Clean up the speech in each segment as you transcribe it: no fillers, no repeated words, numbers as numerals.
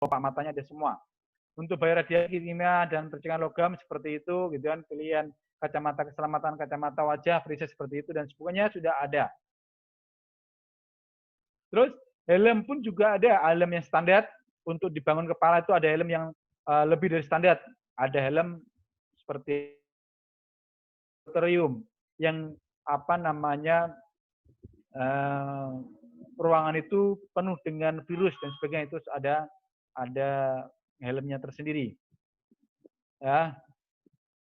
kelopak matanya ada semua. Untuk bahaya radiasi kimia dan percikan logam seperti itu, gitu kan, pilihan kacamata keselamatan, kacamata wajah, perisai seperti itu dan sebagainya sudah ada. Terus helm pun juga ada, helm yang standar untuk dibangun kepala itu ada helm yang lebih dari standar. Ada helm seperti laboratorium yang apa namanya ruangan itu penuh dengan virus dan sebagainya, itu ada helmnya tersendiri. Ya.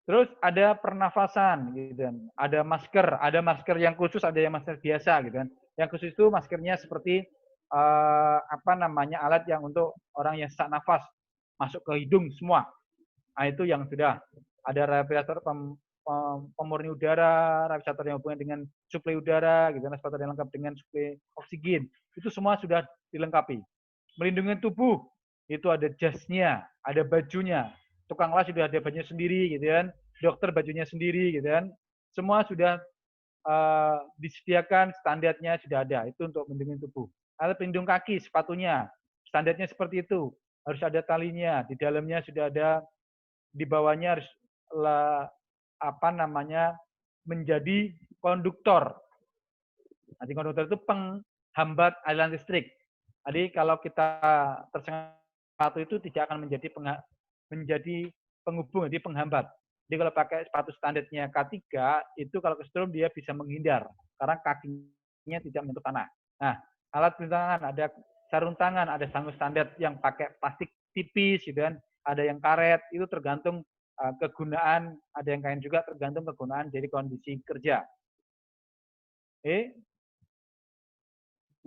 Terus ada pernafasan gitu kan. Ada masker yang khusus, ada yang masker biasa gitu kan. Yang khusus itu maskernya seperti apa namanya alat yang untuk orang yang sesak nafas masuk ke hidung semua. Nah, itu yang sudah ada respirator pemurni udara, respirator yang hubungan dengan suplai udara, gitu, respirator yang lengkap dengan suplai oksigen. Itu semua sudah dilengkapi. Melindungi tubuh, itu ada jasnya, ada bajunya. Tukang las sudah ada bajunya sendiri, gitu kan. Dokter bajunya sendiri, gitu kan. Semua sudah disediakan, standarnya sudah ada. Itu untuk melindungi tubuh. Alat pelindung kaki, sepatunya, standarnya seperti itu. Harus ada talinya, di dalamnya sudah ada, di bawahnya harus apa namanya menjadi konduktor. Nanti konduktor itu penghambat aliran listrik. Jadi kalau kita tersengat sepatu itu tidak akan menjadi penghubung, jadi penghambat. Jadi kalau pakai sepatu standarnya K3 itu kalau kesetrum dia bisa menghindar karena kakinya tidak menyentuh tanah. Nah, alat pelindung tangan ada sarung tangan, ada sarung standar yang pakai plastik tipis, gitu kan. Ada yang karet, itu tergantung kegunaan, ada yang kain juga tergantung kegunaan dari kondisi kerja.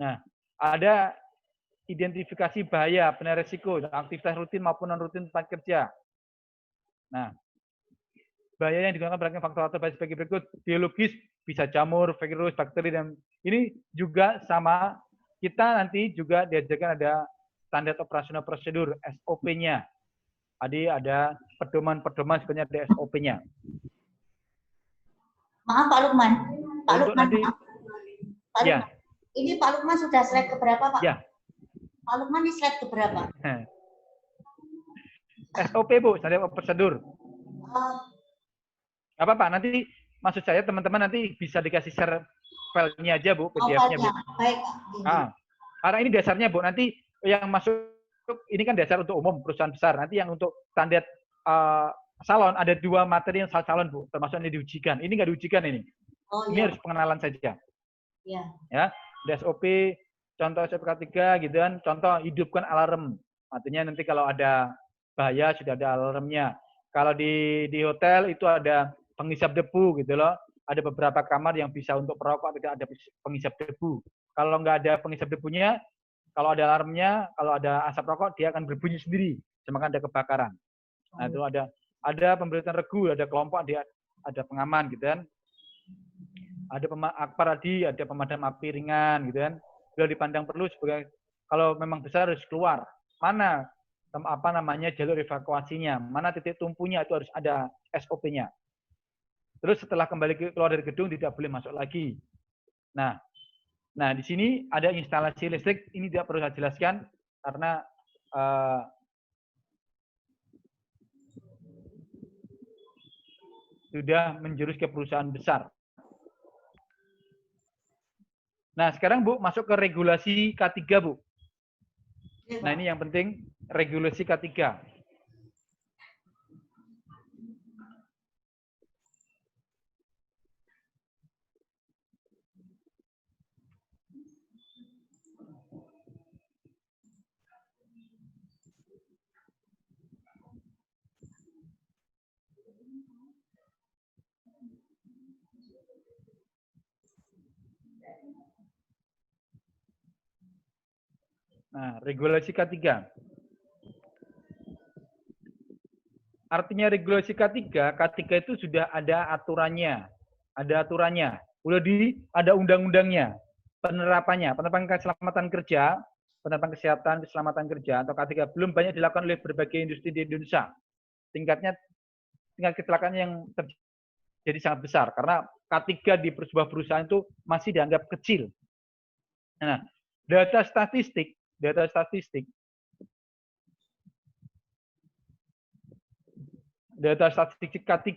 Nah, ada identifikasi bahaya, penilaian risiko, aktivitas rutin maupun non rutin tempat kerja. Nah, bahaya yang digunakan beragam faktor sebagai berikut: biologis, bisa jamur, virus, bakteri, dan ini juga sama. Kita nanti juga diajarkan ada standar operasional prosedur (SOP-nya). Tadi ada pedoman-pedoman sebenarnya ada SOP-nya. Maaf Pak Lukman. Pak Untuk Lukman, nanti, Pak ya. Lukman. Ini Pak Lukman sudah slide keberapa Pak? Ya. Pak Lukman ini slide keberapa? SOP Bu, standar prosedur. Apa Pak? Nanti maksud saya teman-teman nanti bisa dikasih share filenya aja Bu, PDF-nya Bu. Baik. Karena ini dasarnya Bu, nanti yang masuk ini kan dasar untuk umum perusahaan besar. Nanti yang untuk standar salon ada 2 materi yang salon Bu, termasuk yang diujikan. Ini nggak diujikan ini. Ini harus pengenalan saja. Ya. Ya, SOP, contoh SOP K3 gitu kan. Contoh hidupkan alarm. Artinya nanti kalau ada bahaya sudah ada alarmnya. Kalau di hotel itu ada penghisap debu gitu loh. Ada beberapa kamar yang bisa untuk perokok tidak ada penghisap debu. Kalau nggak ada penghisap debunya, kalau ada alarmnya, kalau ada asap rokok dia akan berbunyi sendiri, semakin ada kebakaran. Nah, itu ada pemberitaan regu, ada kelompok, ada pengaman gitu kan. Ada akparadi, ada pemadam api ringan gitu kan. Bila dipandang perlu sebagai kalau memang besar harus keluar. Mana apa namanya jalur evakuasinya, mana titik tumpunya itu harus ada SOP-nya. Terus setelah kembali keluar dari gedung tidak boleh masuk lagi. Nah, di sini ada instalasi listrik, ini tidak perlu saya jelaskan karena sudah menjurus ke perusahaan besar. Nah, sekarang Bu masuk ke regulasi K3 Bu. Nah, ini yang penting regulasi K3. Nah, regulasi K3. Artinya regulasi K3 itu sudah ada aturannya. Ada aturannya. Ada undang-undangnya. Penerapannya keselamatan kerja, penerapan kesehatan, keselamatan kerja atau K3 belum banyak dilakukan oleh berbagai industri di Indonesia. Tingkat kecelakaan yang terjadi sangat besar karena K3 di sebuah perusahaan itu masih dianggap kecil. Nah, data statistik data statistik K3,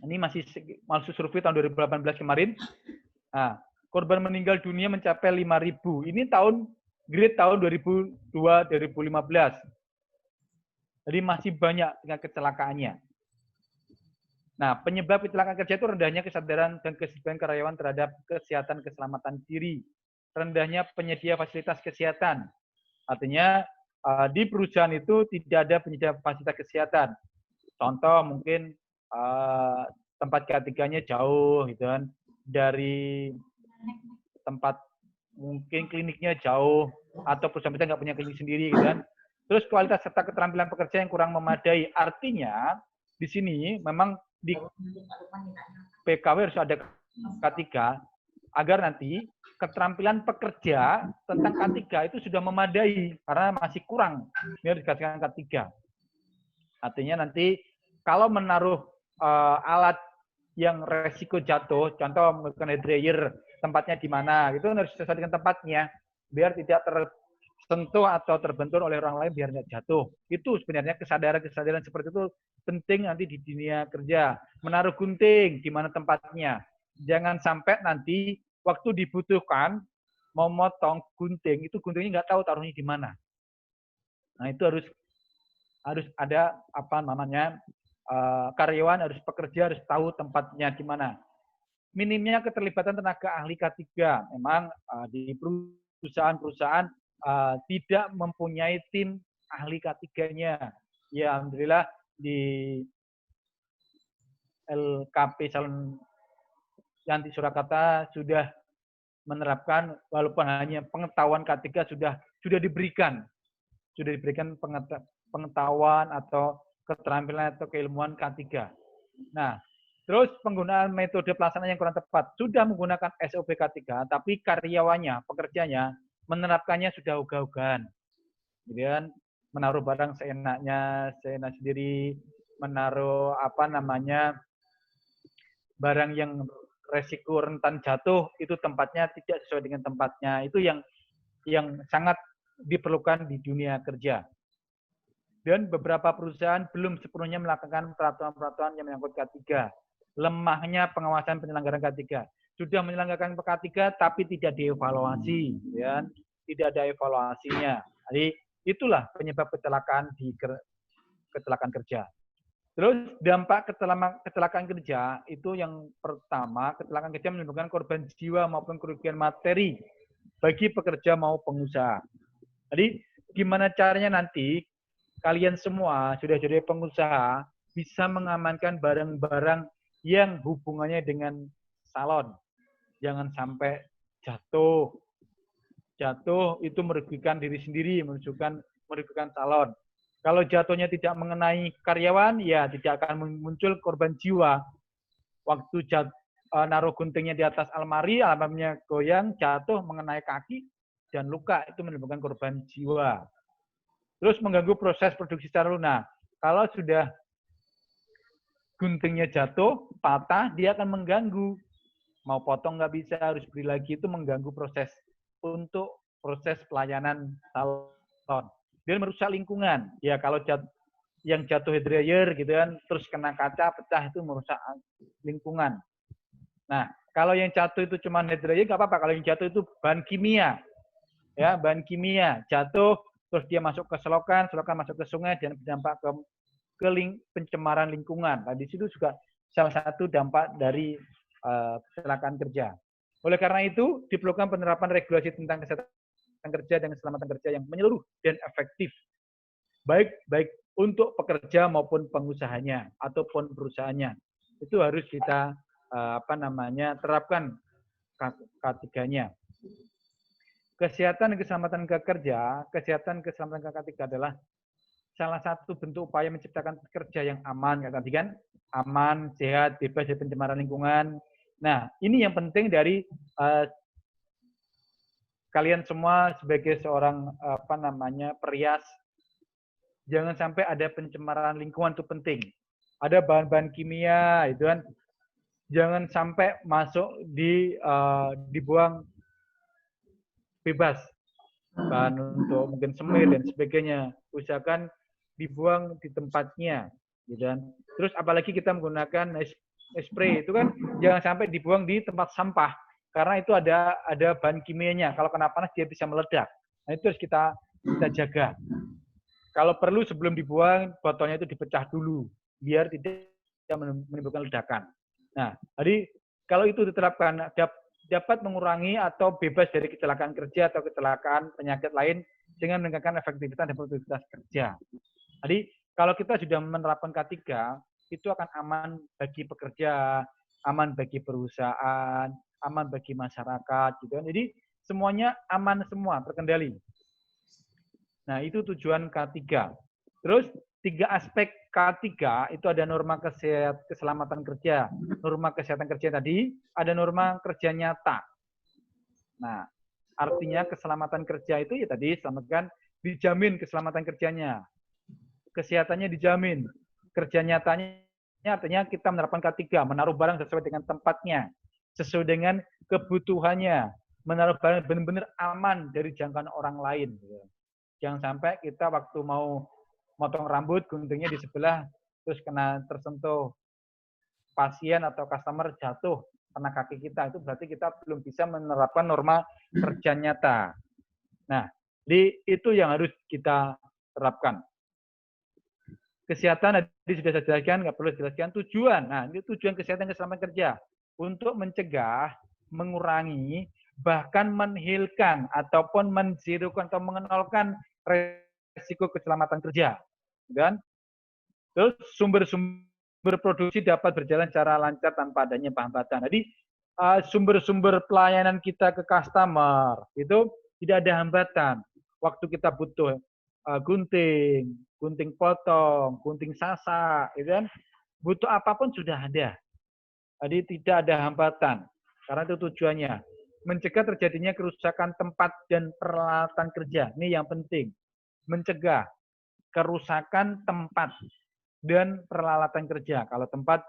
ini masih survei tahun 2018 kemarin. Nah, korban meninggal dunia mencapai 5.000. Ini grade tahun 2002-2015. Jadi masih banyak dengan kecelakaannya. Nah, penyebab kecelakaan kerja itu rendahnya kesadaran dan kesadaran karyawan terhadap kesehatan keselamatan diri, rendahnya penyedia fasilitas kesehatan. Artinya di perusahaan itu tidak ada penyedia fasilitas kesehatan. Contoh mungkin tempat K3-nya jauh, gitu kan, dari tempat mungkin kliniknya jauh, atau perusahaan kita nggak punya klinik sendiri, gitu kan. Terus kualitas serta keterampilan pekerja yang kurang memadai. Artinya di sini memang di PKW harus ada K3 agar nanti keterampilan pekerja tentang K3 itu sudah memadai karena masih kurang. Ini harus dikasihkan K3. Artinya nanti kalau menaruh alat yang resiko jatuh, contoh menggunakan head dryer, tempatnya di mana, itu harus sesuai dengan tempatnya, biar tidak tersentuh atau terbentur oleh orang lain, biar nggak jatuh. Itu sebenarnya kesadaran seperti itu penting nanti di dunia kerja. Menaruh gunting, di mana tempatnya. Jangan sampai nanti waktu dibutuhkan, mau motong gunting, itu guntingnya nggak tahu taruhnya di mana. Nah, itu harus ada apa namanya, karyawan harus pekerja harus tahu tempatnya di mana. Minimnya keterlibatan tenaga ahli K3. Memang di perusahaan-perusahaan tidak mempunyai tim ahli K3-nya. Ya, alhamdulillah di LKP Salon Yanti Surakarta sudah menerapkan, walaupun hanya pengetahuan K3 sudah diberikan pengetahuan atau keterampilan atau keilmuan K3. Nah, terus penggunaan metode pelaksanaan yang kurang tepat. Sudah menggunakan SOP K3, tapi karyawannya, pekerjanya, menerapkannya sudah ogah-ogahan. Kemudian menaruh barang seenak sendiri, menaruh barang yang resiko rentan jatuh, itu tempatnya tidak sesuai dengan tempatnya. Itu yang sangat diperlukan di dunia kerja. Dan beberapa perusahaan belum sepenuhnya melakukan peraturan-peraturan yang menyangkut K3. Lemahnya pengawasan penyelenggaraan K3. Sudah menyelenggarakan K3 tapi tidak dievaluasi, ya. Tidak ada evaluasinya. Jadi itulah penyebab kecelakaan kerja. Terus dampak kecelakaan kerja itu yang pertama, kecelakaan kerja menimbulkan korban jiwa maupun kerugian materi bagi pekerja maupun pengusaha. Jadi gimana caranya nanti kalian semua sudah jadi pengusaha bisa mengamankan barang-barang yang hubungannya dengan salon. Jangan sampai jatuh. Jatuh itu merugikan diri sendiri, merugikan salon. Kalau jatuhnya tidak mengenai karyawan, ya tidak akan muncul korban jiwa. Waktu naruh guntingnya di atas almarnya goyang, jatuh mengenai kaki, dan luka, itu menimbulkan korban jiwa. Terus mengganggu proses produksi secara lunak. Kalau sudah guntingnya jatuh, patah, dia akan mengganggu. Mau potong nggak bisa, harus beli lagi, itu mengganggu proses pelayanan salon. Dia merusak lingkungan. Ya kalau yang jatuh head dryer gitu kan, terus kena kaca, pecah, itu merusak lingkungan. Nah, kalau yang jatuh itu cuma head dryer nggak apa-apa. Kalau yang jatuh itu bahan kimia, ya bahan kimia jatuh, terus dia masuk ke selokan masuk ke sungai dan berdampak ke pencemaran lingkungan. Nah, di situ juga salah satu dampak dari kecelakaan kerja. Oleh karena itu, diperlukan penerapan regulasi tentang kesehatan kerja dan keselamatan kerja yang menyeluruh dan efektif, baik untuk pekerja maupun pengusahanya ataupun perusahaannya. Itu harus kita terapkan K3-nya. Kesehatan dan keselamatan kerja, K3 adalah salah satu bentuk upaya menciptakan kerja yang aman, tadi kan, aman, sehat, bebas dari pencemaran lingkungan. Nah, ini yang penting dari kalian semua sebagai seorang perias. Jangan sampai ada pencemaran lingkungan, itu penting. Ada bahan-bahan kimia, itu kan, jangan sampai masuk dibuang bebas. bahan untuk mungkin semir dan sebagainya. Usahakan dibuang di tempatnya, gitu kan. Terus apalagi kita menggunakan spray itu kan jangan sampai dibuang di tempat sampah karena itu ada bahan kimianya. Kalau kena panas dia bisa meledak. Nah itu harus kita jaga. Kalau perlu sebelum dibuang botolnya itu dipecah dulu biar tidak menimbulkan ledakan. Nah, jadi kalau itu diterapkan dapat mengurangi atau bebas dari kecelakaan kerja atau kecelakaan penyakit lain dengan meningkatkan efektivitas dan produktivitas kerja. Jadi kalau kita sudah menerapkan K3 itu akan aman bagi pekerja, aman bagi perusahaan, aman bagi masyarakat, gitu kan. Jadi semuanya aman semua, terkendali. Nah, itu tujuan K3. Terus 3 aspek K3 itu ada norma keselamatan kerja, norma kesehatan kerja tadi, ada norma kerja nyata. Nah, artinya keselamatan kerja itu ya tadi selamatkan dijamin keselamatan kerjanya. Kesehatannya dijamin. Kerja nyatanya artinya kita menerapkan K3, menaruh barang sesuai dengan tempatnya, sesuai dengan kebutuhannya, menaruh barang benar-benar aman dari jangkauan orang lain. Jangan sampai kita waktu mau motong rambut, guntingnya di sebelah, terus kena tersentuh pasien atau customer jatuh kena kaki kita. Itu berarti kita belum bisa menerapkan norma kerja nyata. Nah, itu yang harus kita terapkan. Kesehatan tadi sudah saya jelaskan, nggak perlu dijelaskan. Tujuan, nah ini tujuan kesehatan keselamatan kerja. Untuk mencegah, mengurangi, bahkan menghilangkan ataupun menzirukan atau mengenolkan risiko keselamatan kerja. Dan terus sumber-sumber produksi dapat berjalan secara lancar tanpa adanya hambatan. Jadi sumber-sumber pelayanan kita ke customer itu tidak ada hambatan. Waktu kita butuh gunting potong, gunting sasak, gitu kan? Butuh apapun sudah ada. Jadi tidak ada hambatan. Karena itu tujuannya. Mencegah terjadinya kerusakan tempat dan peralatan kerja. Ini yang penting. Mencegah kerusakan tempat dan peralatan kerja. Kalau tempat,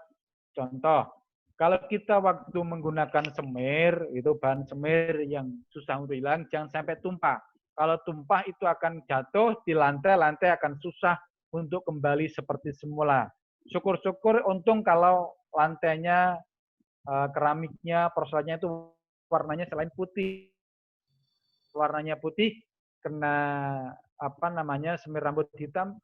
contoh, kalau kita waktu menggunakan semir, itu bahan semir yang susah untuk hilang, jangan sampai tumpah. Kalau tumpah itu akan jatuh di lantai, lantai akan susah untuk kembali seperti semula. Syukur-syukur untung kalau lantainya, keramiknya, porselennya itu warnanya selain putih, warnanya putih, kena semir rambut hitam,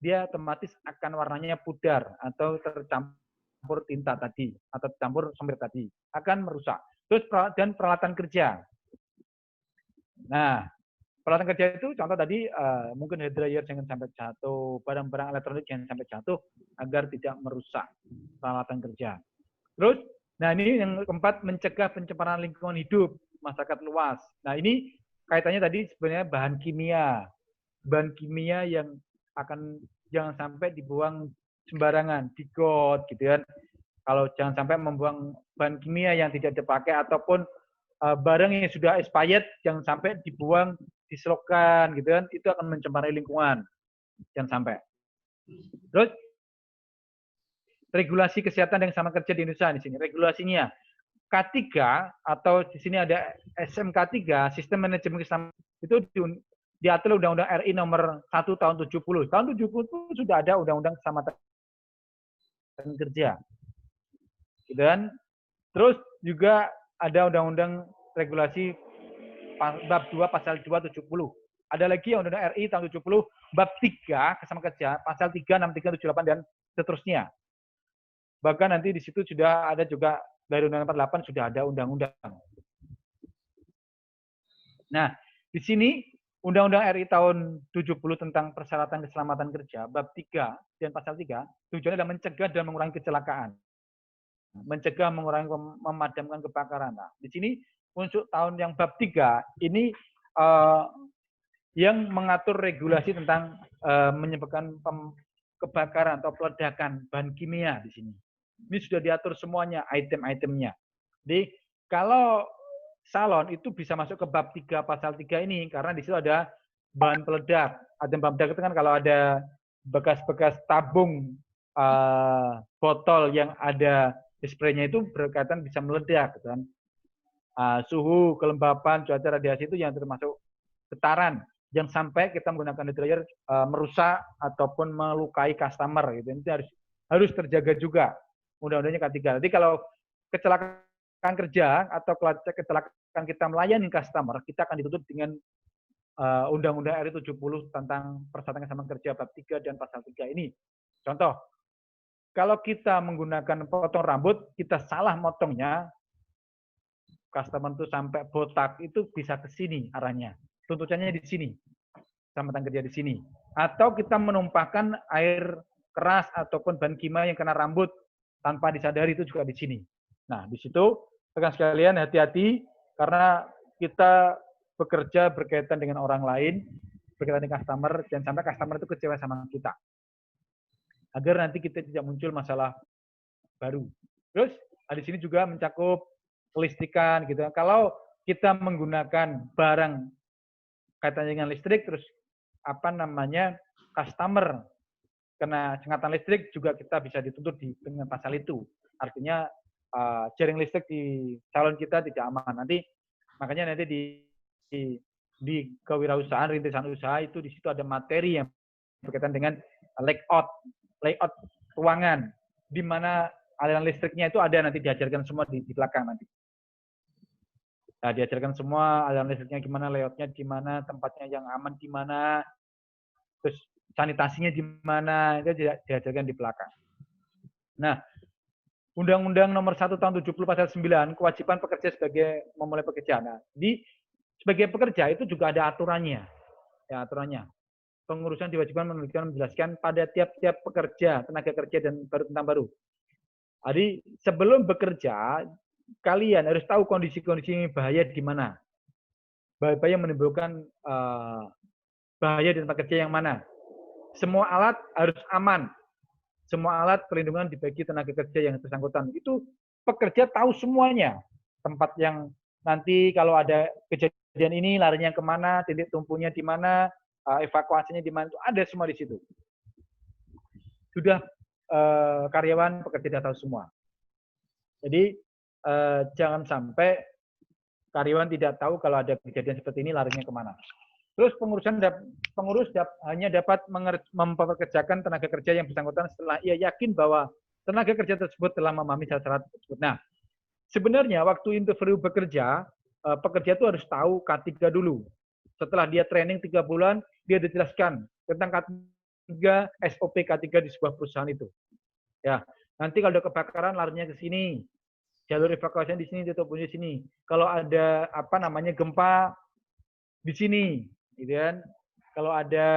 dia otomatis akan warnanya pudar atau tercampur tinta tadi atau tercampur semir tadi, akan merusak. Terus dan peralatan kerja. Nah, peralatan kerja itu contoh tadi mungkin hair dryer jangan sampai jatuh, barang-barang elektronik jangan sampai jatuh agar tidak merusak peralatan kerja. Terus, nah ini yang keempat, mencegah pencemaran lingkungan hidup masyarakat luas. Nah ini kaitannya tadi sebenarnya bahan kimia yang akan jangan sampai dibuang sembarangan, digot gitu kan. Kalau jangan sampai membuang bahan kimia yang tidak dipakai ataupun barang yang sudah expired jangan sampai dibuang, diselokan gitu kan, itu akan mencemari lingkungan. Jangan sampai. Terus regulasi kesehatan dan sama kerja di Indonesia di sini. Regulasinya K3 atau di sini ada SMK3, Sistem Manajemen Keselamatan, itu diatur Undang-Undang RI nomor 1 tahun 70. Tahun 70 itu sudah ada Undang-Undang Keselamatan Kerja. Dan terus juga ada Undang-Undang Regulasi bab 2 pasal 270. Ada lagi Undang-Undang RI tahun 70 bab 3 keselamatan kerja pasal 3, 63, 78 dan seterusnya. Bahkan nanti di situ sudah ada juga dari Undang-Undang 48 sudah ada undang-undang. Nah, di sini Undang-Undang RI tahun 70 tentang persyaratan keselamatan kerja bab 3 dan pasal 3 tujuannya adalah mencegah dan mengurangi kecelakaan. Mencegah, mengurangi, memadamkan kebakaran. Nah, di sini untuk tahun yang bab 3 ini yang mengatur regulasi tentang menyebabkan kebakaran atau peledakan bahan kimia di sini. Ini sudah diatur semuanya, item-itemnya. Jadi kalau salon itu bisa masuk ke bab 3 pasal 3 ini karena di situ ada bahan peledak. Ada bahan peledak itu kan kalau ada bekas-bekas tabung botol yang ada spraynya itu berkaitan bisa meledak kan. Suhu, kelembapan, cuaca, radiasi itu yang termasuk getaran, yang sampai kita menggunakan heat dryer merusak ataupun melukai customer gitu. Itu harus terjaga juga undang-undangnya K3. Jadi kalau kecelakaan kerja atau kecelakaan kita melayani customer, kita akan dituntut dengan Undang-Undang RI 70 tentang persyaratan keselamatan kerja bab 3 dan pasal 3 ini. Contoh, kalau kita menggunakan potong rambut, kita salah motongnya, customer itu sampai botak, itu bisa ke sini arahnya. Tuntutannya di sini, keselamatan kerja di sini. Atau kita menumpahkan air keras ataupun bahan kimia yang kena rambut tanpa disadari, itu juga di sini. Nah, di situ rekan sekalian hati-hati karena kita bekerja berkaitan dengan orang lain, berkaitan dengan customer, dan sampai customer itu kecewa sama kita. Agar nanti kita tidak muncul masalah baru. Terus di sini juga mencakup kelistrikan gitu. Kalau kita menggunakan barang kaitannya dengan listrik, terus customer kena sengatan listrik, juga kita bisa dituntut dengan pasal itu. Artinya jaring listrik di calon kita tidak aman. Makanya nanti di kewirausahaan, rintisan usaha itu di situ ada materi yang berkaitan dengan layout ruangan, di mana aliran listriknya itu ada, nanti diajarkan semua di belakang nanti. Nah, diajarkan semua aliran listriknya gimana, layoutnya gimana, tempatnya yang aman gimana, terus sanitasinya gimana, itu diajarkan di belakang. Nah, Undang-Undang Nomor 1 Tahun 70 Pasal 9, kewajiban pekerja sebagai memulai pekerjaan. Nah, sebagai pekerja itu juga ada aturannya. Ya, aturannya. Pengurusan diwajibkan menjelaskan pada tiap-tiap pekerja, tenaga kerja dan tentang baru. Jadi sebelum bekerja, kalian harus tahu kondisi-kondisi bahaya di mana. Bahaya menimbulkan bahaya di tempat kerja yang mana. Semua alat harus aman. Semua alat perlindungan dibagi tenaga kerja yang bersangkutan. Itu pekerja tahu semuanya. Tempat yang nanti kalau ada kejadian ini larinya kemana, titik tumpunya di mana, evakuasinya di mana, itu ada semua di situ. Sudah karyawan pekerja sudah tahu semua. Jadi jangan sampai karyawan tidak tahu kalau ada kejadian seperti ini larinya kemana. Terus pengurus hanya dapat mempekerjakan tenaga kerja yang bersangkutan setelah ia yakin bahwa tenaga kerja tersebut telah memahami syarat tersebut. Nah, sebenarnya waktu interview bekerja, pekerja itu harus tahu K3 dulu. Setelah dia training 3 bulan, dia dijelaskan tentang K3, SOP K3 di sebuah perusahaan itu. Ya, nanti kalau ada kebakaran larinya ke sini, jalur evakuasinya di sini, tutup di sini. Kalau ada gempa di sini, gitu kan? Kalau ada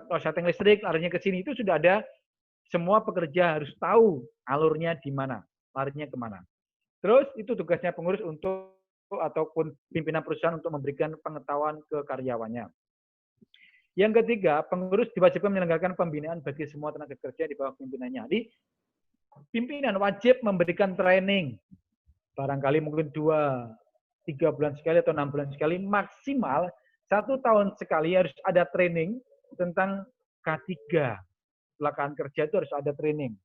korsleting listrik larinya ke sini, itu sudah ada. Semua pekerja harus tahu alurnya di mana, larinya kemana. Terus itu tugasnya pengurus ataupun pimpinan perusahaan untuk memberikan pengetahuan ke karyawannya. Yang ketiga, pengurus diwajibkan menyelenggarakan pembinaan bagi semua tenaga kerja di bawah pimpinannya. Jadi, pimpinan wajib memberikan training. Barangkali mungkin 2-3 bulan sekali atau 6 bulan sekali, maksimal 1 tahun sekali harus ada training tentang K3. Kecelakaan kerja itu harus ada training.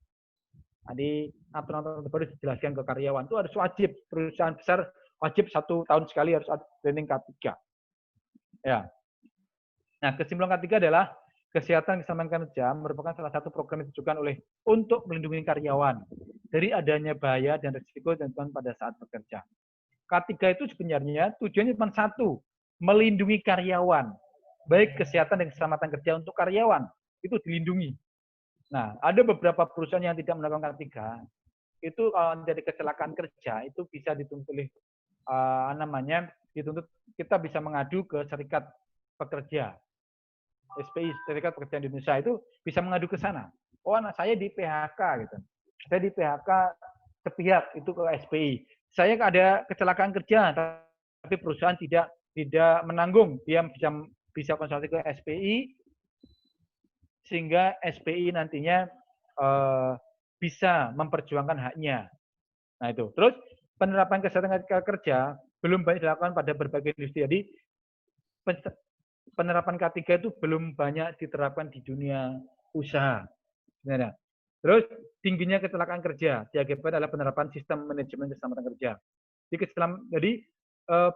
Jadi aturan-aturan baru dijelaskan ke karyawan itu harus wajib. Perusahaan besar wajib 1 tahun sekali harus ada training K3. Ya. Nah, kesimpulan K3 adalah kesehatan keselamatan kerja merupakan salah satu program yang ditujukan untuk melindungi karyawan dari adanya bahaya dan risiko dan pada saat bekerja. K3 itu sebenarnya tujuannya cuma satu, melindungi karyawan. Baik kesehatan dan keselamatan kerja untuk karyawan itu dilindungi. Nah, ada beberapa perusahaan yang tidak melakukan K3, itu kalau dari kecelakaan kerja itu bisa dituntut kita bisa mengadu ke serikat pekerja. SPI, Serikat Pekerja Indonesia, itu bisa mengadu ke sana. Oh, anak saya di PHK gitu. Saya di PHK sepihak itu ke SPI. Saya ada kecelakaan kerja, tapi perusahaan tidak menanggung. Dia bisa konsultasi ke SPI, sehingga SPI nantinya bisa memperjuangkan haknya. Nah itu. Terus penerapan kesehatan kerja belum banyak dilakukan pada berbagai industri. Jadi penerapan K3 itu belum banyak diterapkan di dunia usaha. Sebenarnya. Terus tingginya kecelakaan kerja diakibatkan adalah penerapan sistem manajemen keselamatan kerja. Jadi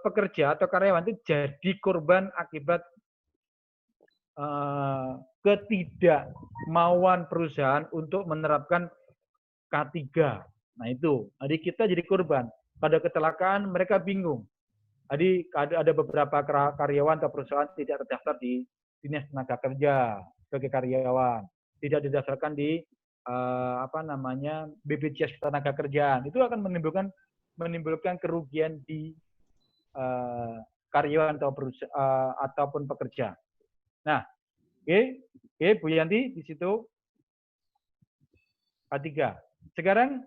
pekerja atau karyawan itu jadi korban akibat ketidakmauan perusahaan untuk menerapkan K3. Nah itu, jadi kita jadi korban. Pada kecelakaan mereka bingung. Jadi ada beberapa karyawan atau perusahaan tidak terdaftar di Dinas Tenaga Kerja sebagai karyawan, tidak didaftarkan di BPJS Ketenagakerjaan. Itu akan menimbulkan kerugian di karyawan atau perusahaan ataupun pekerja. Nah, oke, Bu Yanti di situ K3. Sekarang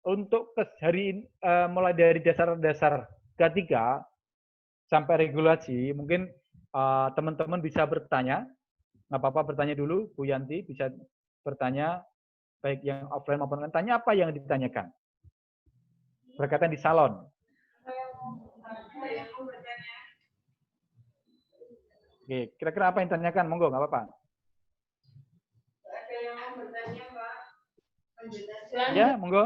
untuk hari mulai dari dasar-dasar K3 sampai regulasi, mungkin teman-teman bisa bertanya, nggak apa-apa bertanya dulu, Bu Yanti bisa bertanya, baik yang offline maupun online. Tanya apa yang ditanyakan berkaitan di salon. Oke, kira-kira apa yang ditanyakan? Monggo, nggak apa-apa. Ada yang mau bertanya, Pak? Ya, monggo.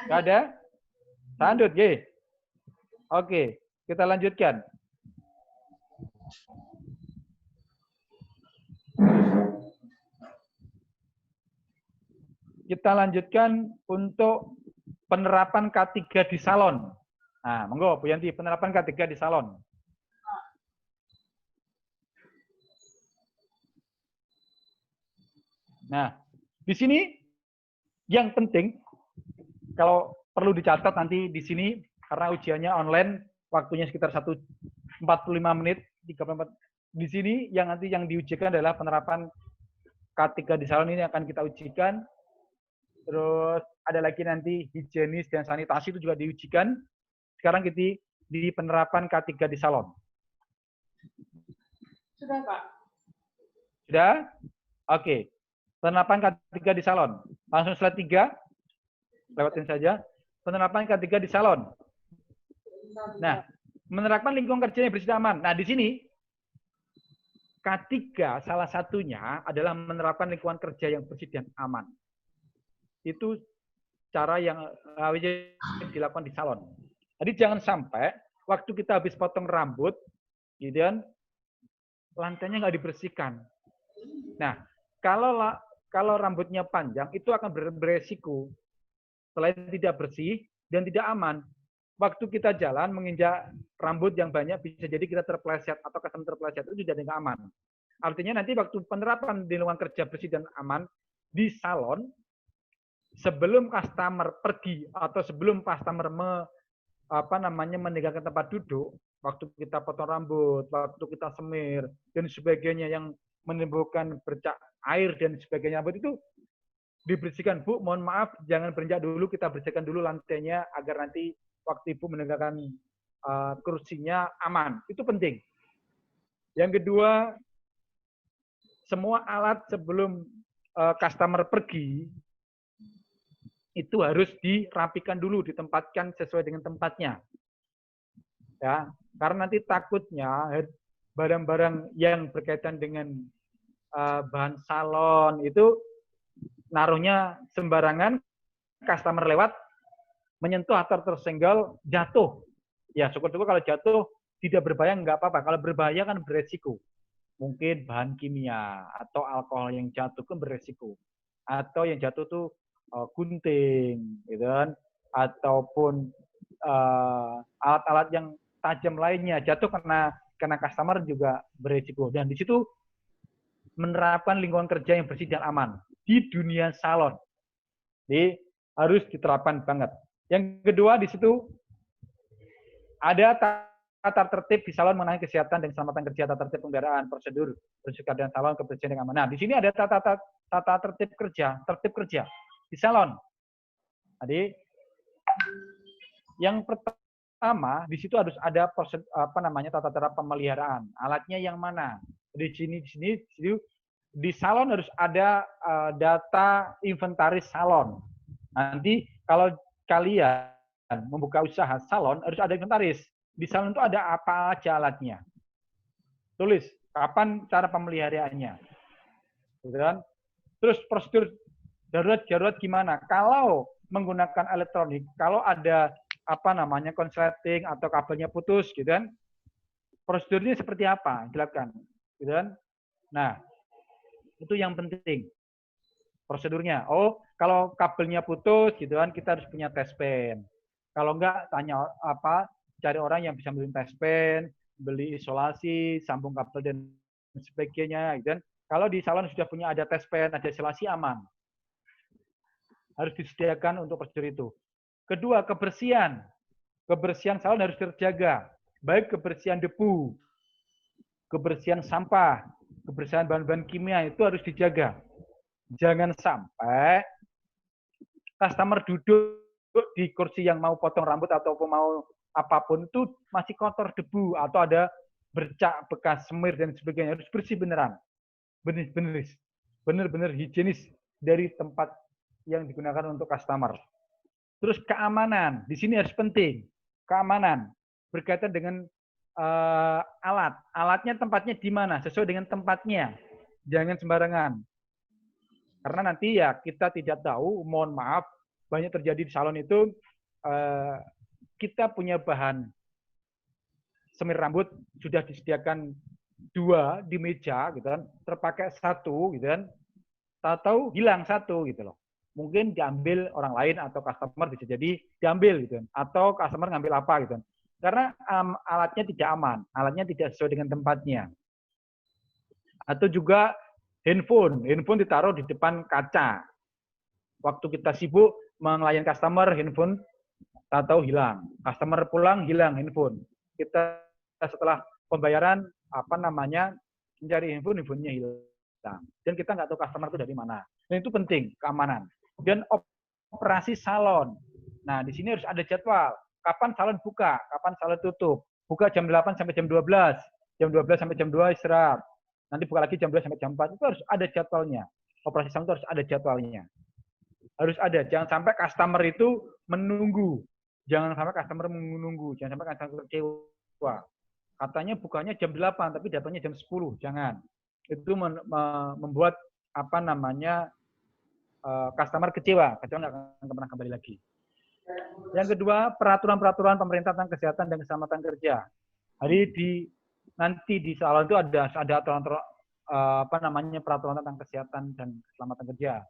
Nggak ada? Lanjut, G. Oke, kita lanjutkan. Kita lanjutkan untuk penerapan K3 di salon. Nah, monggo Bu Yanti, penerapan K3 di salon. Nah, di sini yang penting, kalau perlu dicatat nanti di sini, karena ujiannya online, waktunya sekitar 45 menit, 34. Di sini yang nanti yang diujikan adalah penerapan K3 di salon ini akan kita ujikan. Terus ada lagi nanti higienis dan sanitasi itu juga diujikan. Sekarang kita di penerapan K3 di salon. Sudah, Pak. Sudah? Oke. Penerapan K3 di salon. Langsung slide 3. Lewatin saja. Penerapan K3 di salon. Nah, menerapkan lingkungan kerja yang bersih dan aman. Nah, di sini K3 salah satunya adalah menerapkan lingkungan kerja yang bersih dan aman. Itu cara yang dilakukan di salon. Jadi jangan sampai waktu kita habis potong rambut, kemudian lantainya nggak dibersihkan. Nah, kalau rambutnya panjang, itu akan beresiko. Selain tidak bersih dan tidak aman, waktu kita jalan menginjak rambut yang banyak, bisa jadi kita terpleset atau customer terpleset, itu tidak aman. Artinya nanti waktu penerapan di lingkungan kerja bersih dan aman di salon, sebelum customer pergi atau sebelum customer meninggalkan tempat duduk, waktu kita potong rambut, waktu kita semir dan sebagainya yang menimbulkan bercak air dan sebagainya, itu dibersihkan. Bu, mohon maaf, jangan berenjak dulu, kita bersihkan dulu lantainya agar nanti waktu Ibu meninggalkan kursinya aman. Itu penting. Yang kedua, semua alat sebelum customer pergi itu harus dirapikan dulu, ditempatkan sesuai dengan tempatnya. Ya, karena nanti takutnya barang-barang yang berkaitan dengan bahan salon itu naruhnya sembarangan, customer lewat, menyentuh atau tersenggol, jatuh. Ya, syukur-syukur kalau jatuh tidak berbahaya, nggak apa-apa. Kalau berbahaya kan beresiko. Mungkin bahan kimia atau alkohol yang jatuh kan beresiko. Atau yang jatuh tuh gunting, gitu kan? Ataupun alat-alat yang tajam lainnya jatuh karena customer juga beresiko. Dan di situ menerapkan lingkungan kerja yang bersih dan aman di dunia salon. Jadi harus diterapkan banget. Yang kedua di situ ada tata tertib di salon mengenai kesehatan dan keselamatan kerja, tata tertib kendaraan, prosedur bersih dan salon, kebersihan yang aman. Nah, di sini ada tata tertib kerja di salon. Jadi yang pertama di situ harus ada tata cara pemeliharaan. Alatnya yang mana? Di sini di salon harus ada data inventaris salon. Nanti kalau kalian membuka usaha salon harus ada inventaris. Di salon itu ada apa aja alatnya. Tulis kapan cara pemeliharaannya. Gitu kan? Terus prosedur darurat gimana? Kalau menggunakan elektronik, kalau ada apa namanya konsleting atau kabelnya putus gitu kan. Prosedurnya seperti apa? Silakan. Gitu kan. Nah, itu yang penting. Prosedurnya. Oh, kalau kabelnya putus gitu kan kita harus punya test pen. Kalau enggak tanya apa cari orang yang bisa beli test pen, beli isolasi, sambung kabel dan sebagainya gitu kan. Kalau di salon sudah punya ada test pen, ada isolasi aman. Harus disediakan untuk prosedur itu. Kedua, kebersihan. Kebersihan salon harus terjaga. Baik kebersihan debu, kebersihan sampah, kebersihan bahan-bahan kimia itu harus dijaga. Jangan sampai customer duduk di kursi yang mau potong rambut atau mau apapun itu masih kotor debu atau ada bercak bekas semir dan sebagainya. Harus bersih beneran. Bener-bener higienis dari tempat yang digunakan untuk customer. Terus keamanan, di sini harus penting. Keamanan berkaitan dengan alat. Alatnya tempatnya di mana? Sesuai dengan tempatnya. Jangan sembarangan. Karena nanti ya kita tidak tahu, mohon maaf, banyak terjadi di salon itu kita punya bahan semir rambut sudah disediakan 2 di meja gitu kan, terpakai 1 gitu kan. Tahu hilang 1 gitu loh. Mungkin diambil orang lain atau customer bisa jadi diambil gitu kan. Atau customer ngambil apa gitu kan. Karena alatnya tidak aman, alatnya tidak sesuai dengan tempatnya. Atau juga handphone ditaruh di depan kaca. Waktu kita sibuk melayani customer, handphone tahu hilang. Customer pulang hilang handphone. Kita setelah pembayaran apa namanya mencari handphonenya hilang. Dan kita nggak tahu customer itu dari mana. Dan itu penting keamanan. Dan operasi salon. Nah, di sini harus ada jadwal. Kapan salon buka, kapan salon tutup. Buka jam 8 sampai jam 12. Jam 12 sampai jam 2 istirahat. Nanti buka lagi jam 2 sampai jam 4. Itu harus ada jadwalnya. Operasi salon itu harus ada jadwalnya. Harus ada. Jangan sampai customer itu menunggu. Jangan sampai customer menunggu. Jangan sampai customer kecewa. Katanya bukanya jam 8, tapi datangnya jam 10. Jangan. Itu membuat apa namanya customer kecewa nggak akan pernah kembali lagi. Yang kedua, peraturan-peraturan pemerintah tentang kesehatan dan keselamatan kerja. Nanti di salon itu ada aturan apa namanya peraturan tentang kesehatan dan keselamatan kerja.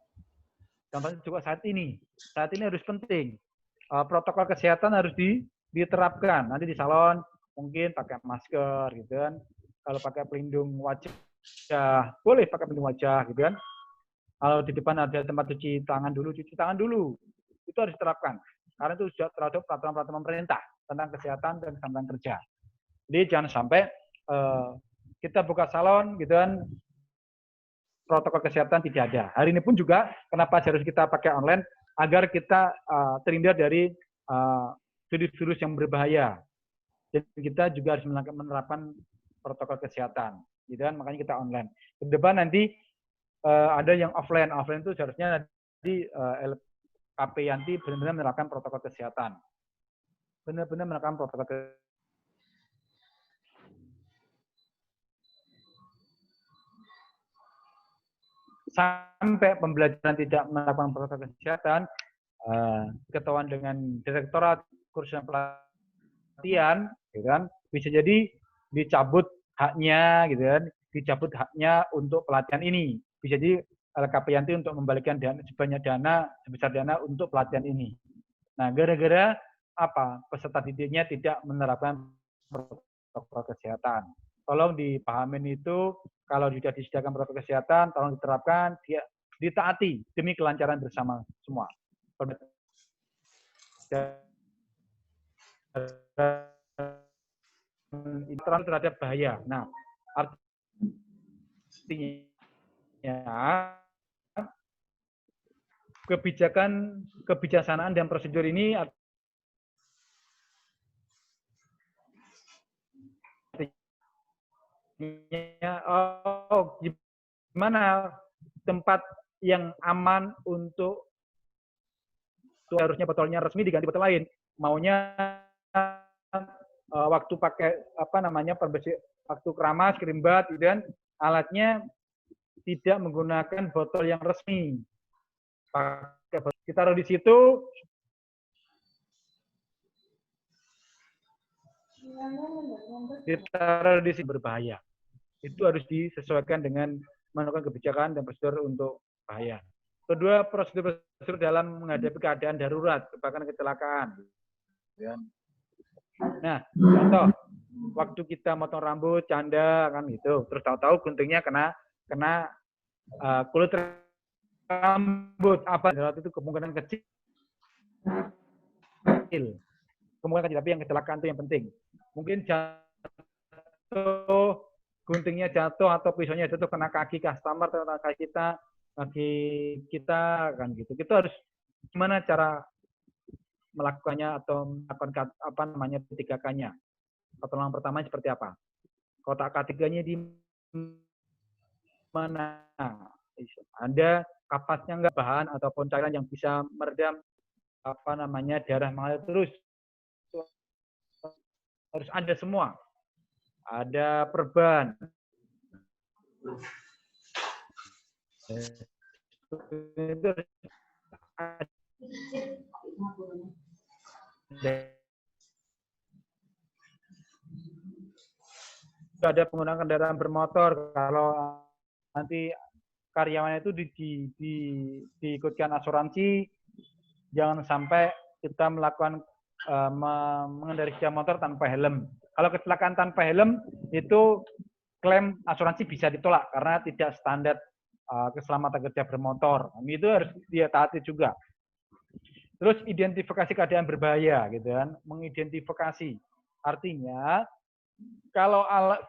Contohnya juga saat ini harus penting. Protokol kesehatan harus diterapkan. Nanti di salon mungkin pakai masker gitu kan. Kalau pakai pelindung wajah boleh pakai pelindung wajah gitu kan. Kalau di depan ada tempat cuci tangan dulu. Itu harus diterapkan. Karena itu sudah terhadap peraturan-peraturan pemerintah tentang kesehatan dan keselamatan kerja. Jadi jangan sampai kita buka salon gitu kan, protokol kesehatan tidak ada. Hari ini pun juga kenapa harus kita pakai online agar kita terhindar dari virus-virus yang berbahaya. Dan kita juga harus menerapkan protokol kesehatan. Gitu kan, makanya kita online. Ke depan nanti ada yang offline. Offline itu seharusnya nanti LKP Yanti benar-benar menerapkan protokol kesehatan. Benar-benar menerapkan protokol kesehatan. Sampai pembelajaran tidak melakukan protokol kesehatan, ketahuan dengan direktorat kursus pelatihan, gitu kan, bisa jadi dicabut haknya, gitu kan, dicabut haknya untuk pelatihan ini. Bisa jadi LKP Yanti untuk membalikan sebesar dana untuk pelatihan ini. Nah, gara-gara apa? Peserta didiknya tidak menerapkan protokol kesehatan. Tolong dipahamin itu, kalau sudah disediakan protokol kesehatan, tolong diterapkan, ditaati demi kelancaran bersama semua. Terhadap bahaya. Nah, artinya kebijaksanaan dan prosedur ini gimana tempat yang aman untuk harusnya botolnya resmi diganti botol lain. Maunya waktu pakai apa namanya pembersih, waktu keramas, kerimbat, dan alatnya tidak menggunakan botol yang resmi. Kita taruh di situ, ditaruh di sini berbahaya. Itu harus disesuaikan dengan melakukan kebijakan dan prosedur untuk bahaya. Kedua, prosedur dalam menghadapi keadaan darurat, bahkan kecelakaan. Nah, contoh, waktu kita motong rambut, canda kan gitu, terus tahu-tahu guntingnya kena kulit rambut, apa itu kemungkinan kecil, kemungkinan kecil, tapi yang kecelakaan itu yang penting. Mungkin jatuh, guntingnya jatuh atau pisaunya jatuh kena kaki customer atau kaki kita kan gitu. Kita harus gimana cara melakukannya atau melakukan apa namanya P3K-nya. Pertolongan pertama seperti apa? Kotak K3-nya di mana? Ada kapasnya nggak, bahan ataupun cairan yang bisa meredam apa namanya darah mengalir terus. Harus ada semua. Ada perban. Ada penggunaan kendaraan bermotor, kalau nanti karyawannya itu diikutkan asuransi, jangan sampai kita melakukan mengendarai sepeda motor tanpa helm. Kalau kecelakaan tanpa helm itu klaim asuransi bisa ditolak karena tidak standar keselamatan kerja bermotor. Itu harus dia taati juga. Terus identifikasi keadaan berbahaya, gitu kan? Mengidentifikasi, artinya kalau alat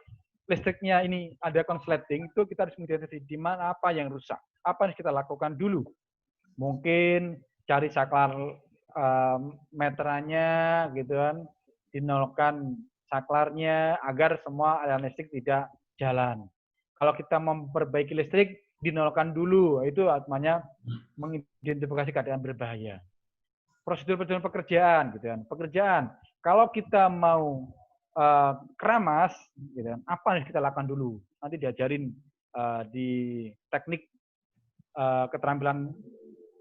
listriknya ini ada konsleting, itu kita harus mengidentifikasi di mana apa yang rusak, apa yang kita lakukan dulu. Mungkin cari saklar meterannya, gitu kan, dinolkan saklarnya agar semua aliran listrik tidak jalan. Kalau kita memperbaiki listrik, dinolkan dulu, itu namanya mengidentifikasi keadaan berbahaya. Prosedur-prosedur pekerjaan, gitu kan. Pekerjaan, kalau kita mau keramas, gitu kan, apa yang kita lakukan dulu? Nanti diajarin di teknik keterampilan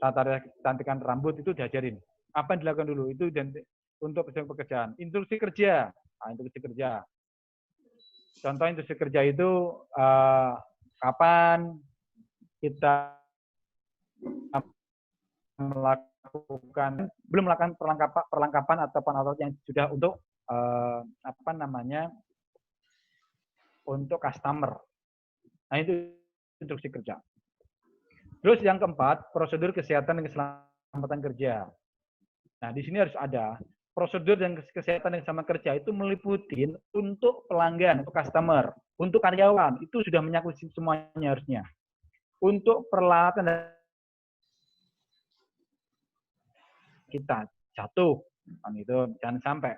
tata cantikan rambut itu diajarin. Apa yang dilakukan dulu? Itu untuk pekerjaan. Instruksi kerja. Nah, instruksi kerja. Contoh instruksi kerja itu kapan kita belum melakukan perlengkapan atau alat yang sudah untuk apa namanya untuk customer. Nah, itu instruksi kerja. Terus yang keempat, prosedur kesehatan dan keselamatan kerja. Nah, di sini harus ada prosedur dan kesehatan dan keselamatan kerja itu meliputi untuk pelanggan, untuk customer, untuk karyawan, itu sudah menyangkut semuanya harusnya. Untuk peralatan dan kita jatuh, kan itu jangan sampai.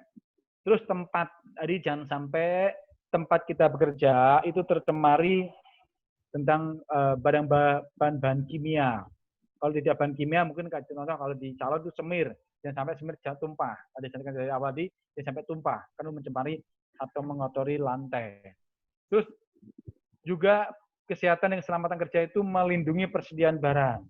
Terus tempat, tadi jangan sampai tempat kita bekerja itu tercemari tentang bahan-bahan kimia. Kalau tidak bahan kimia, mungkin contoh kalau di calon itu semir, jangan sampai semir jatuh tumpah. Ada contoh dari awal jangan sampai tumpah, karena mencemari atau mengotori lantai. Terus juga kesehatan dan keselamatan kerja itu melindungi persediaan barang.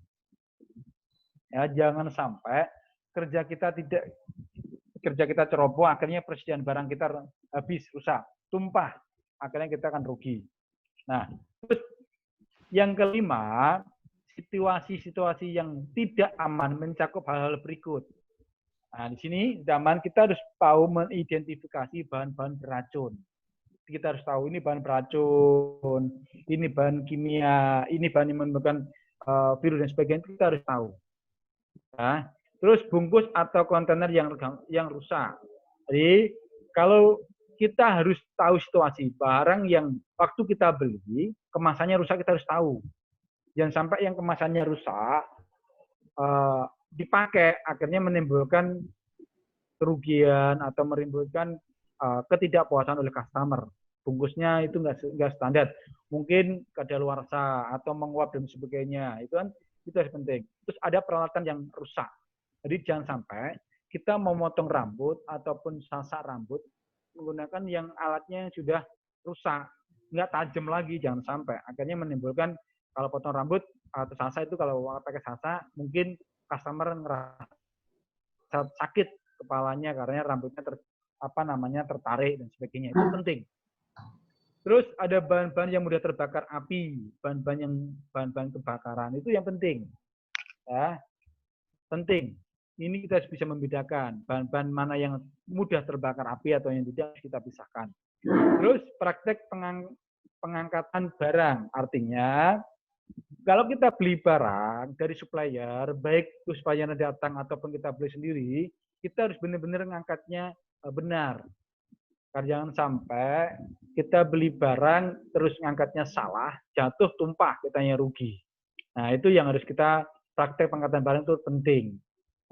Ya, jangan sampai kerja kita ceroboh, akhirnya persediaan barang kita habis, rusak, tumpah, akhirnya kita akan rugi. Nah, terus yang kelima, situasi-situasi yang tidak aman mencakup hal-hal berikut. Nah, di sini zaman kita harus tahu mengidentifikasi bahan-bahan beracun. Kita harus tahu ini bahan beracun, ini bahan kimia, ini bahan yang menimbulkan virus dan sebagainya, kita harus tahu. Nah, terus bungkus atau kontainer yang rusak. Jadi kalau kita harus tahu situasi barang yang waktu kita beli kemasannya rusak, kita harus tahu. Jangan sampai yang kemasannya rusak dipakai akhirnya menimbulkan kerugian atau menimbulkan ketidakpuasan oleh customer. Bungkusnya itu nggak standar, mungkin kadaluarsa atau menguap dan sebagainya. Itu kan itu harus penting. Terus ada peralatan yang rusak. Jadi jangan sampai kita memotong rambut ataupun sasak rambut menggunakan yang alatnya sudah rusak, nggak tajam lagi, jangan sampai. Akhirnya menimbulkan, kalau potong rambut atau sasa itu kalau pakai sasa, mungkin customer ngerasa sakit kepalanya karena rambutnya tertarik dan sebagainya. Itu penting. Terus ada bahan-bahan yang mudah terbakar api, bahan-bahan kebakaran, itu yang penting. Ya, penting. Ini kita harus bisa membedakan bahan-bahan mana yang mudah terbakar api atau yang tidak, kita pisahkan. Terus praktek pengangkatan barang, artinya kalau kita beli barang dari supplier, baik itu supplier datang ataupun kita beli sendiri, kita harus benar-benar mengangkatnya benar. Karena jangan sampai kita beli barang terus ngangkatnya salah, jatuh tumpah, kitanya rugi. Nah, itu yang harus kita praktek pengangkatan barang itu penting.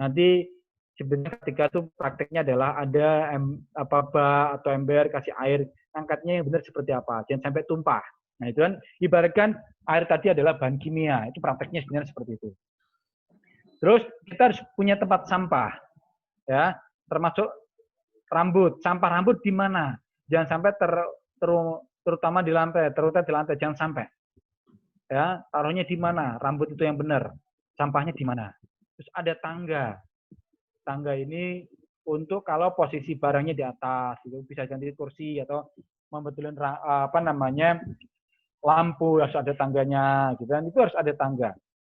Nanti sebenarnya ketika itu prakteknya adalah ada bak atau ember, kasih air, angkatnya yang benar seperti apa, jangan sampai tumpah. Nah, itu kan ibaratkan air tadi adalah bahan kimia, itu prakteknya sebenarnya seperti itu. Terus kita harus punya tempat sampah, ya, termasuk rambut, sampah rambut di mana? Jangan sampai terutama di lantai, jangan sampai. Ya, taruhnya di mana? Rambut itu yang benar. Sampahnya di mana? Terus ada tangga. Tangga ini untuk kalau posisi barangnya di atas, itu bisa ganti kursi atau membetulkan lampu, harus ada tangganya, gitu kan? Itu harus ada tangga.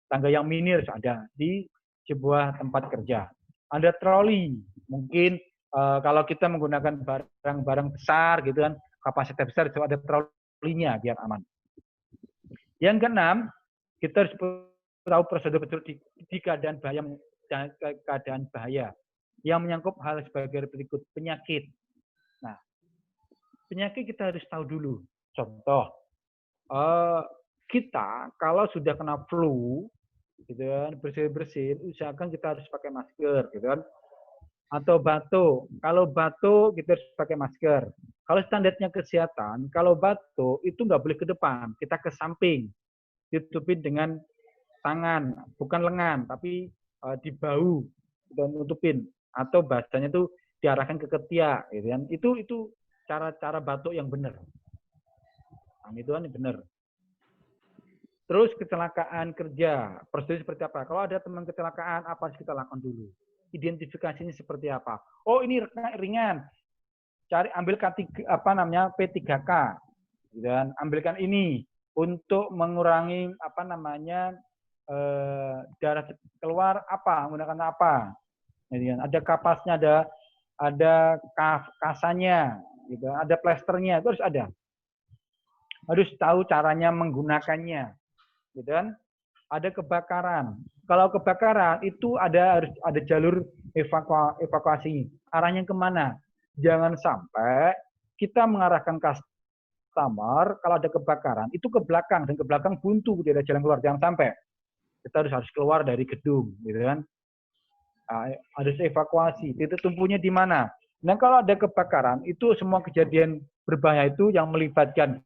Tangga yang mini harus ada di sebuah tempat kerja. Ada troli, mungkin kalau kita menggunakan barang-barang besar gitu kan, kapasitas besar, itu ada trolinya biar aman. Yang keenam, kita harus tahu prosedur di keadaan bahaya yang menyangkut hal sebagai berikut, penyakit. Nah, penyakit kita harus tahu dulu. Contoh, kita kalau sudah kena flu, gitu kan, bersin, usahakan kita harus pakai masker, gitu kan. Atau batuk. Kalau batuk kita harus pakai masker. Kalau standarnya kesehatan, kalau batuk itu nggak boleh ke depan, kita ke samping, ditutupin dengan tangan, bukan lengan, tapi di bahu, kita nutupin. Atau bahasanya itu diarahkan ke ketiak, gitu kan. Itu cara batuk yang benar. Nah, itu kan benar. Terus kecelakaan kerja, prosedur seperti apa? Kalau ada teman kecelakaan, apa harus kita lakukan dulu? Identifikasinya seperti apa? Oh, ini ringan. Ambil P3K, dan ambilkan ini untuk mengurangi darah keluar apa, menggunakan apa? Ada kapasnya, ada kasanya, gitu. Ada plasternya, itu harus ada. Harus tahu caranya menggunakannya, gitu kan? Ada kebakaran. Kalau kebakaran itu harus ada jalur evakuasi. Arahnya kemana? Jangan sampai kita mengarahkan customer kalau ada kebakaran itu ke belakang, dan ke belakang buntu, tidak ada jalan keluar. Jangan sampai. Kita harus keluar dari gedung, gitu kan? Harus evakuasi. Titik tumpunya di mana? Nah, kalau ada kebakaran itu semua kejadian berbahaya itu yang melibatkan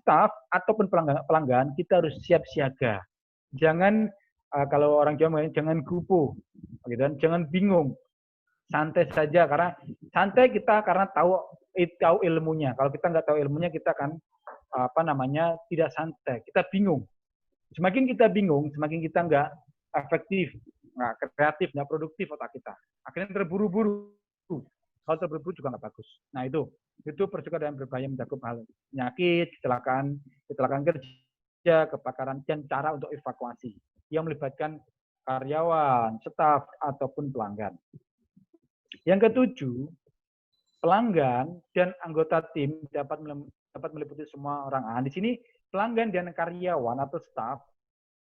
staf ataupun pelanggan, kita harus siap siaga. Jangan kalau orang Jawa jangan gupuh, gitu kan? Jangan bingung, santai saja, karena santai kita karena tahu ilmunya. Kalau kita nggak tahu ilmunya, kita kan tidak santai, kita bingung. Semakin kita bingung, semakin kita nggak efektif, nggak kreatif, nggak produktif otak kita. Akhirnya terburu-buru. Kalau terburu-buru juga nggak bagus. Nah, itu percobaan yang berbahaya, mencakup hal penyakit, kecelakaan kerja, kebakaran, dan cara untuk evakuasi yang melibatkan karyawan, staf, ataupun pelanggan. Yang ketujuh, pelanggan dan anggota tim dapat meliputi semua orang. Nah, di sini pelanggan dan karyawan atau staf,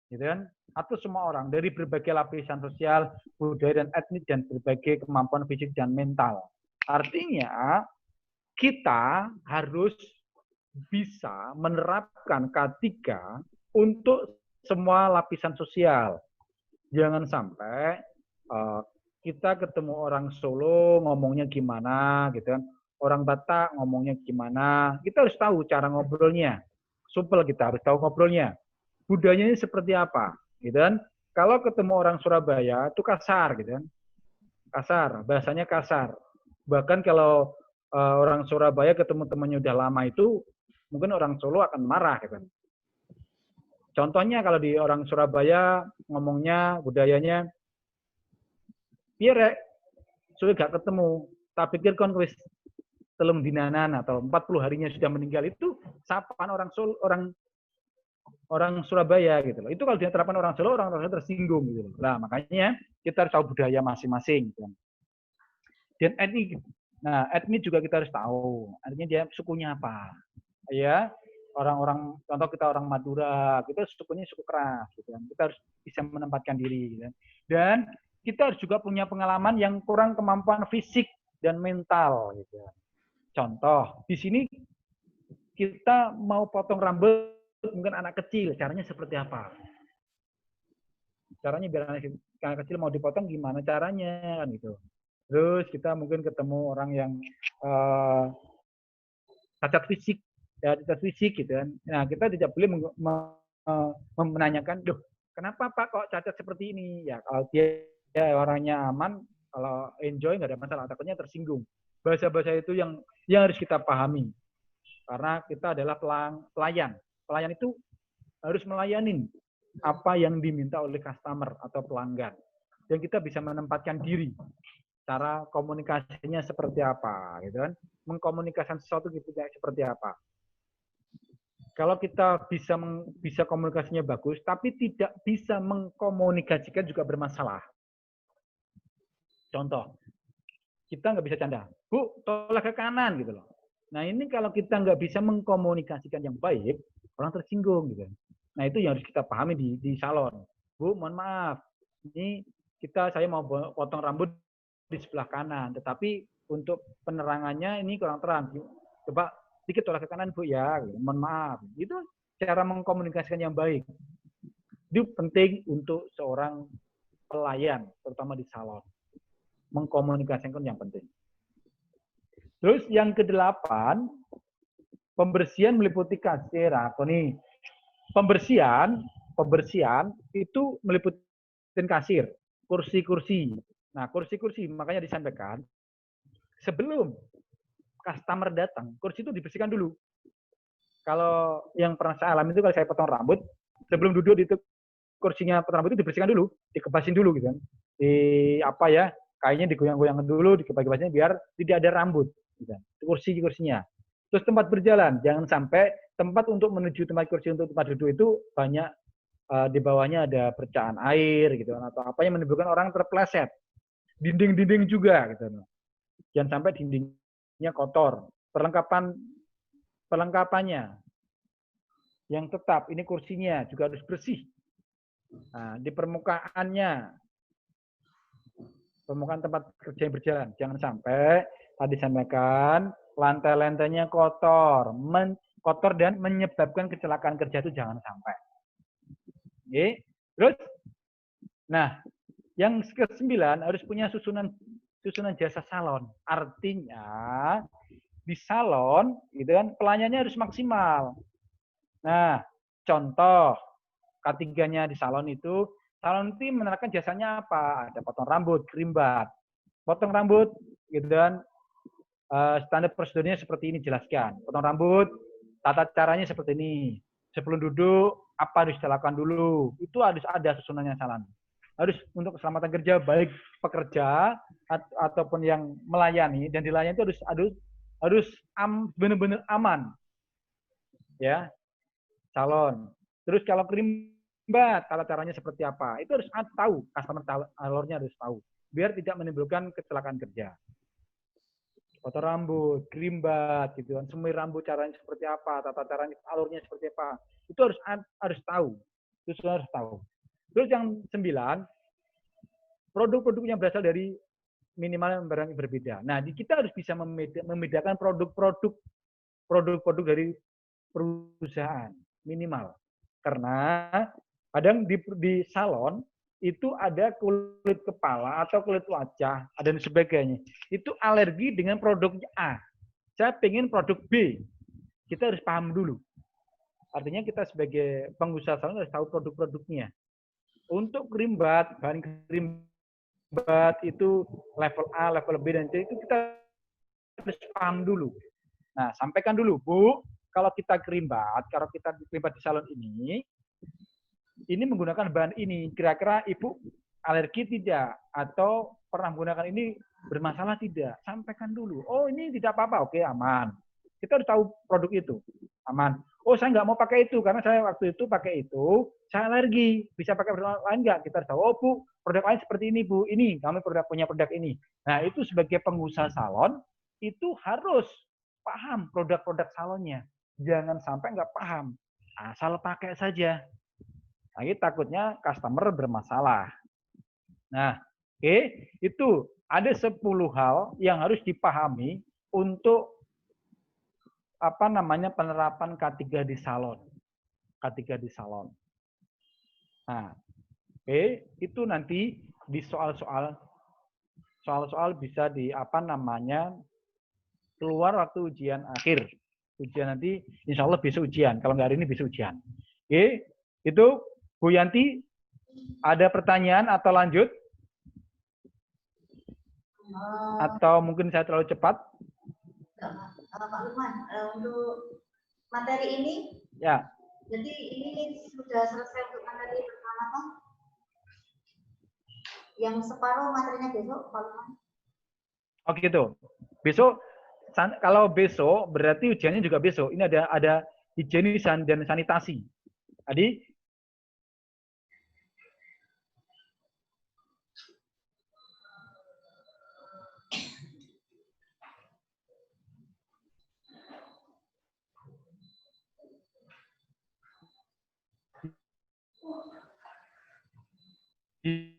gitu kan, atau semua orang dari berbagai lapisan sosial, budaya dan etnis, dan berbagai kemampuan fisik dan mental. Artinya kita harus bisa menerapkan K3 untuk semua lapisan sosial. Jangan sampai kita ketemu orang Solo ngomongnya gimana, gitu kan. Orang Batak ngomongnya gimana. Kita harus tahu cara ngobrolnya. Supel, kita harus tahu ngobrolnya. Budayanya ini seperti apa, gitu kan. Kalau ketemu orang Surabaya itu kasar, gitu kan. Kasar, bahasanya kasar. Bahkan kalau orang Surabaya ketemu temannya udah lama itu, mungkin orang Solo akan marah, gitu kan. Contohnya kalau di orang Surabaya ngomongnya, budayanya, biar sudah gak ketemu. tak pikir kon wis telung dinanan atau 40 harinya sudah meninggal itu sapaan orang Surabaya gitu loh. Itu kalau diterapkan orang Solo, orang tersinggung gitu loh. Nah, makanya kita harus tahu budaya masing-masing gitu. Dan etnik. Nah, etnik juga kita harus tahu. Artinya dia sukunya apa. Ya, orang-orang contoh kita orang Madura, kita sukunya suku keras gitu kan. Kita harus bisa menempatkan diri gitu. Dan kita harus juga punya pengalaman yang kurang kemampuan fisik dan mental gitu. Contoh, di sini kita mau potong rambut mungkin anak kecil, caranya seperti apa? Caranya biar anak kecil mau dipotong gimana caranya kan gitu. Terus kita mungkin ketemu orang yang cacat fisik, ya cacat fisik gitu kan. Nah, kita tidak boleh menanyakan, "Duh, kenapa Pak kok cacat seperti ini?" Ya, kalau dia orangnya aman, kalau enjoy nggak ada masalah, takutnya tersinggung. Bahasa-bahasa itu yang harus kita pahami. Karena kita adalah pelayan. Pelayan itu harus melayani apa yang diminta oleh customer atau pelanggan. Dan kita bisa menempatkan diri. Cara komunikasinya seperti apa, gitu kan? Mengkomunikasikan sesuatu gitu seperti apa. Kalau kita bisa komunikasinya bagus, tapi tidak bisa mengkomunikasikan juga bermasalah. Contoh, kita nggak bisa canda, Bu, tolak ke kanan gitu loh. Nah ini kalau kita nggak bisa mengkomunikasikan yang baik, orang tersinggung gitu. Nah itu yang harus kita pahami di salon. Bu, mohon maaf, ini saya mau potong rambut di sebelah kanan, tetapi untuk penerangannya ini kurang terang. Coba sedikit tolak ke kanan Bu ya, mohon maaf. Itu cara mengkomunikasikan yang baik. Itu penting untuk seorang pelayan, terutama di salon. Mengkomunikasikan yang penting. Terus yang kedelapan, pembersihan meliputi kasir. Atau nih, pembersihan itu meliputi kasir, kursi-kursi. Nah, kursi-kursi makanya disampaikan sebelum customer datang, kursi itu dibersihkan dulu. Kalau yang pernah saya alami itu kalau saya potong rambut, sebelum duduk itu kursinya potong rambut itu dibersihkan dulu, dikebasin dulu gitu kan. Kayaknya digoyang-goyang dulu, dikebas-kebasin biar tidak ada rambut. Gitu. Kursinya. Terus tempat berjalan, jangan sampai tempat untuk menuju tempat kursi untuk tempat duduk itu banyak di bawahnya ada percikan air gitu atau apa yang menimbulkan orang terpleset. Dinding-dinding juga gitu. Jangan sampai dindingnya kotor. Perlengkapannya yang tetap, ini kursinya juga harus bersih. Nah, di permukaan tempat kerja yang berjalan. Jangan sampai tadi sampaikan lantai-lantainya kotor dan menyebabkan kecelakaan kerja itu jangan sampai. Oke. Terus, nah, yang ke-9 harus punya susunan jasa salon. Artinya di salon, gitu kan, pelayanannya harus maksimal. Nah, contoh K3-nya di salon itu menerapkan jasanya apa? Ada potong rambut, krimbat. Potong rambut, gitu kan, standar prosedurnya seperti ini jelaskan. Potong rambut, tata caranya seperti ini. Sebelum duduk, apa harus dilakukan dulu? Itu harus ada susunannya salon. Harus untuk keselamatan kerja, baik pekerja ataupun yang melayani, dan dilayani itu harus benar-benar aman. Ya, salon. Terus kalau krimbat, tata caranya seperti apa? Itu harus tahu, customer salonnya harus tahu. Biar tidak menimbulkan kecelakaan kerja. Potong rambut, krimbat, gitu kan, semir rambut caranya seperti apa, tata caranya, alurnya seperti apa, itu harus tahu, harus tahu. Terus yang 9, produk-produk yang berasal dari minimal barang yang berbeda. Nah, kita harus bisa membedakan produk-produk dari perusahaan minimal, karena kadang di salon itu ada kulit kepala atau kulit wajah dan sebagainya. Itu alergi dengan produknya A. Saya pengen produk B. Kita harus paham dulu. Artinya kita sebagai pengusaha salon harus tahu produk-produknya. Untuk krimbat, bahan krimbat itu level A, level B, dan C itu kita harus paham dulu. Nah, sampaikan dulu, Bu, kalau kita krimbat di salon ini menggunakan bahan ini, kira-kira Ibu alergi tidak? Atau pernah menggunakan ini bermasalah tidak? Sampaikan dulu. Oh, ini tidak apa-apa. Oke, aman. Kita harus tahu produk itu. Aman. Oh, saya nggak mau pakai itu karena saya waktu itu pakai itu, saya alergi. Bisa pakai produk lain nggak? Kita harus tahu. Oh, Bu, produk lain seperti ini, Bu. Ini, kami punya produk ini. Nah, itu sebagai pengusaha salon, itu harus paham produk-produk salonnya. Jangan sampai nggak paham. Asal pakai saja. Lagi takutnya customer bermasalah. Nah, oke, itu ada 10 hal yang harus dipahami untuk apa namanya penerapan K3 di salon. K3 di salon. Nah, oke, itu nanti di soal-soal bisa di apa namanya keluar waktu ujian akhir. Ujian nanti insya Allah besok ujian. Kalau nggak hari ini besok ujian. Oke, itu Bu Yanti ada pertanyaan atau lanjut? Atau mungkin saya terlalu cepat? Pak Lukman, untuk materi ini, ya. Jadi ini sudah selesai untuk materi pertama kan? Yang separuh materinya besok, Pak Lukman? Oh gitu. Besok, kalau besok berarti ujiannya juga besok. Ini ada higienisan dan sanitasi. Tadi di